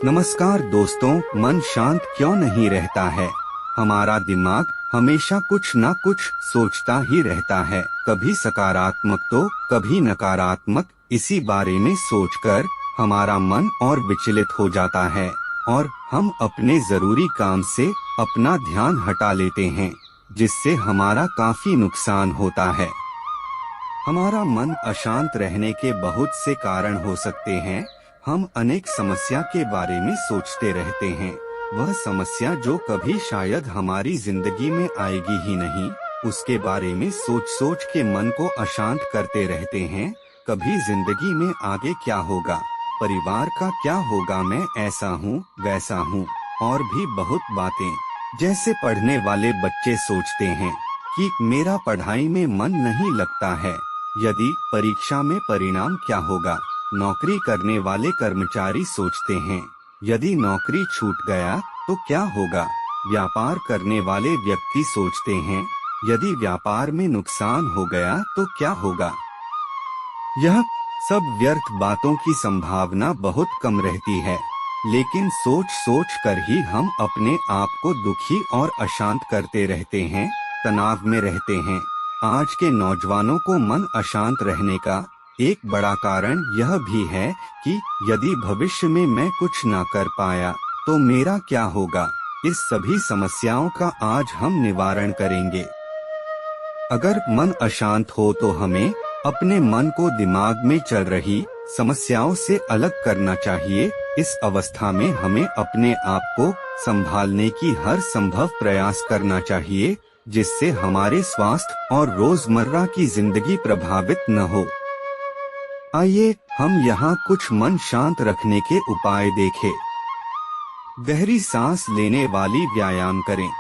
नमस्कार दोस्तों, मन शांत क्यों नहीं रहता है। हमारा दिमाग हमेशा कुछ न कुछ सोचता ही रहता है, कभी सकारात्मक तो कभी नकारात्मक। इसी बारे में सोचकर हमारा मन और विचलित हो जाता है और हम अपने जरूरी काम से अपना ध्यान हटा लेते हैं, जिससे हमारा काफी नुकसान होता है। हमारा मन अशांत रहने के बहुत से कारण हो सकते हैं। हम अनेक समस्या के बारे में सोचते रहते हैं, वह समस्या जो कभी शायद हमारी जिंदगी में आएगी ही नहीं, उसके बारे में सोच सोच के मन को अशांत करते रहते हैं। कभी जिंदगी में आगे क्या होगा, परिवार का क्या होगा, मैं ऐसा हूँ वैसा हूँ, और भी बहुत बातें। जैसे पढ़ने वाले बच्चे सोचते हैं कि मेरा पढ़ाई में मन नहीं लगता है, यदि परीक्षा में परिणाम क्या होगा। नौकरी करने वाले कर्मचारी सोचते हैं, यदि नौकरी छूट गया तो क्या होगा। व्यापार करने वाले व्यक्ति सोचते हैं, यदि व्यापार में नुकसान हो गया तो क्या होगा। यह सब व्यर्थ बातों की संभावना बहुत कम रहती है, लेकिन सोच सोच कर ही हम अपने आप को दुखी और अशांत करते रहते हैं, तनाव में रहते हैं। आज के नौजवानों को मन अशांत रहने का एक बड़ा कारण यह भी है कि यदि भविष्य में मैं कुछ न कर पाया तो मेरा क्या होगा। इस सभी समस्याओं का आज हम निवारण करेंगे। अगर मन अशांत हो तो हमें अपने मन को दिमाग में चल रही समस्याओं से अलग करना चाहिए। इस अवस्था में हमें अपने आप को संभालने की हर संभव प्रयास करना चाहिए, जिससे हमारे स्वास्थ्य और रोजमर्रा की जिंदगी प्रभावित न हो। आइए हम यहाँ कुछ मन शांत रखने के उपाय देखें। गहरी सांस लेने वाली व्यायाम करें।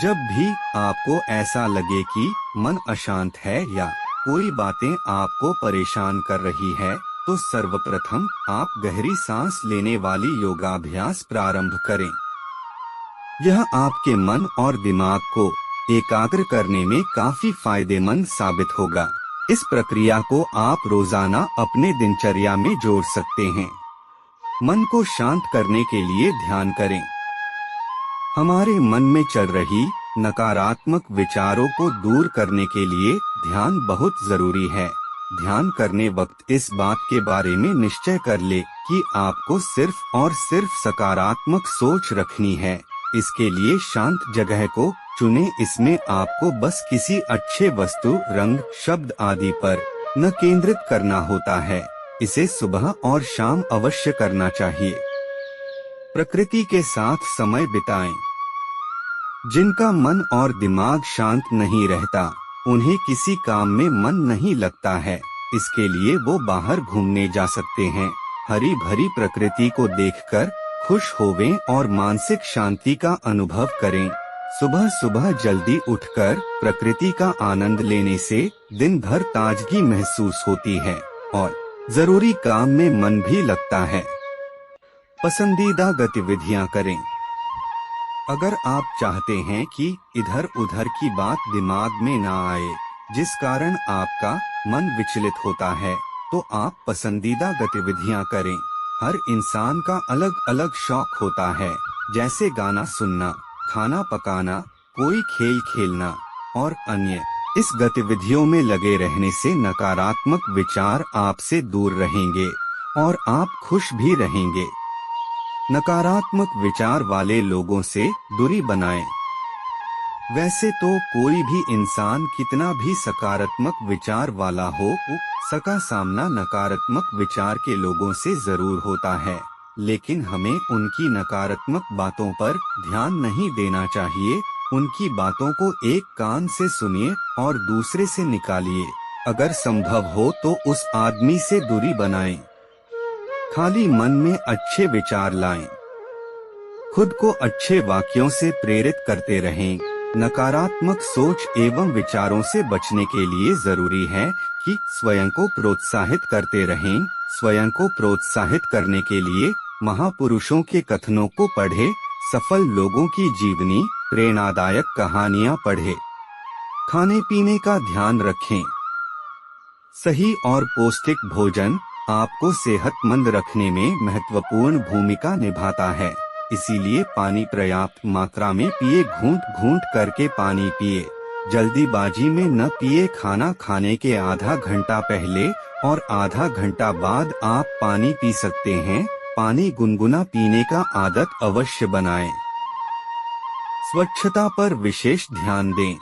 जब भी आपको ऐसा लगे कि मन अशांत है या कोई बातें आपको परेशान कर रही है, तो सर्वप्रथम आप गहरी सांस लेने वाली योगाभ्यास प्रारंभ करें। यह आपके मन और दिमाग को एकाग्र करने में काफी फायदेमंद साबित होगा। इस प्रक्रिया को आप रोजाना अपने दिनचर्या में जोड़ सकते हैं। मन को शांत करने के लिए ध्यान करें। हमारे मन में चल रही नकारात्मक विचारों को दूर करने के लिए ध्यान बहुत जरूरी है। ध्यान करने वक्त इस बात के बारे में निश्चय कर ले कि आपको सिर्फ और सिर्फ सकारात्मक सोच रखनी है। इसके लिए शांत जगह को चुने। इसमें आपको बस किसी अच्छे वस्तु, रंग, शब्द आदि पर न केंद्रित करना होता है। इसे सुबह और शाम अवश्य करना चाहिए। प्रकृति के साथ समय बिताएं। जिनका मन और दिमाग शांत नहीं रहता, उन्हें किसी काम में मन नहीं लगता है। इसके लिए वो बाहर घूमने जा सकते हैं। हरी भरी प्रकृति को देखकर खुश होवें और मानसिक शांति का अनुभव करें। सुबह सुबह जल्दी उठकर प्रकृति का आनंद लेने से दिन भर ताजगी महसूस होती है और जरूरी काम में मन भी लगता है। पसंदीदा गतिविधियां करें। अगर आप चाहते हैं कि इधर उधर की बात दिमाग में ना आए, जिस कारण आपका मन विचलित होता है, तो आप पसंदीदा गतिविधियां करें। हर इंसान का अलग अलग शौक होता है, जैसे गाना सुनना, खाना पकाना, कोई खेल खेलना और अन्य। इस गतिविधियों में लगे रहने से नकारात्मक विचार आपसे दूर रहेंगे और आप खुश भी रहेंगे। नकारात्मक विचार वाले लोगों से दूरी बनाएं। वैसे तो कोई भी इंसान कितना भी सकारात्मक विचार वाला हो, उसका सामना नकारात्मक विचार के लोगों से जरूर होता है, लेकिन हमें उनकी नकारात्मक बातों पर ध्यान नहीं देना चाहिए। उनकी बातों को एक कान से सुनिए और दूसरे से निकालिए। अगर संभव हो तो उस आदमी से दूरी बनाएं। खाली मन में अच्छे विचार लाएं। खुद को अच्छे वाक्यों से प्रेरित करते रहें। नकारात्मक सोच एवं विचारों से बचने के लिए जरूरी है कि स्वयं को प्रोत्साहित करते रहें। स्वयं को प्रोत्साहित करने के लिए महापुरुषों के कथनों को पढ़े, सफल लोगों की जीवनी, प्रेरणादायक कहानियां पढ़े। खाने पीने का ध्यान रखें। सही और पौष्टिक भोजन, आपको सेहतमंद रखने में महत्वपूर्ण भूमिका निभाता है। इसीलिए पानी पर्याप्त मात्रा में पिए, घूंट घूंट करके पानी पिए। जल्दीबाजी में न पिए। खाना खाने के आधा घंटा पहले और आधा घंटा बाद आप पानी पी सकते हैं। पानी गुनगुना पीने का आदत अवश्य बनाएं। स्वच्छता पर विशेष ध्यान दें।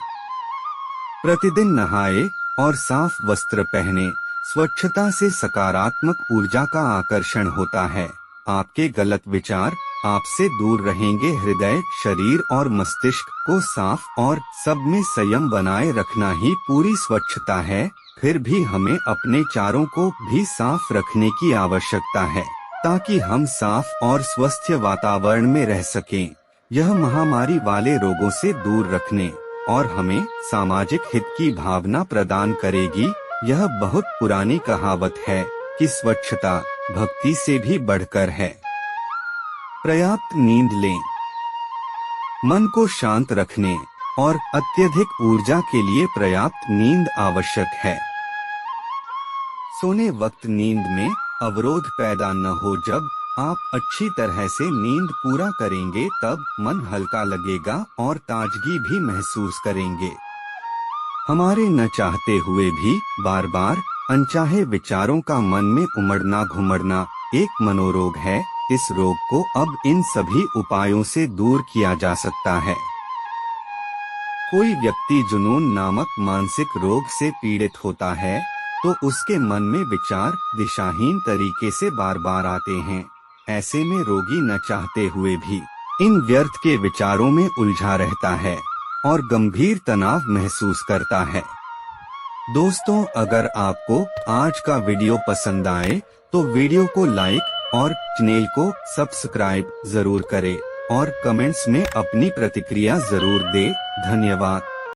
प्रतिदिन नहाए और साफ वस्त्र पहने। स्वच्छता से सकारात्मक ऊर्जा का आकर्षण होता है। आपके गलत विचार आपसे दूर रहेंगे। हृदय, शरीर और मस्तिष्क को साफ और सब में संयम बनाए रखना ही पूरी स्वच्छता है। फिर भी हमें अपने चारों को भी साफ रखने की आवश्यकता है, ताकि हम साफ और स्वस्थ वातावरण में रह सकें। यह महामारी वाले रोगों से दूर रखने और हमें सामाजिक हित की भावना प्रदान करेगी। यह बहुत पुरानी कहावत है कि स्वच्छता भक्ति से भी बढ़कर है। पर्याप्त नींद लें। मन को शांत रखने और अत्यधिक ऊर्जा के लिए पर्याप्त नींद आवश्यक है। सोने वक्त नींद में अवरोध पैदा न हो। जब आप अच्छी तरह से नींद पूरा करेंगे तब मन हल्का लगेगा और ताजगी भी महसूस करेंगे। हमारे न चाहते हुए भी बार बार अनचाहे विचारों का मन में उमड़ना घुमड़ना एक मनोरोग है। इस रोग को अब इन सभी उपायों से दूर किया जा सकता है। कोई व्यक्ति जुनून नामक मानसिक रोग से पीड़ित होता है तो उसके मन में विचार दिशाहीन तरीके से बार बार आते हैं। ऐसे में रोगी न चाहते हुए भी इन व्यर्थ के विचारों में उलझा रहता है और गंभीर तनाव महसूस करता है। दोस्तों, अगर आपको आज का वीडियो पसंद आए तो वीडियो को लाइक और चैनल को सब्सक्राइब जरूर करें और कमेंट्स में अपनी प्रतिक्रिया जरूर दें। धन्यवाद।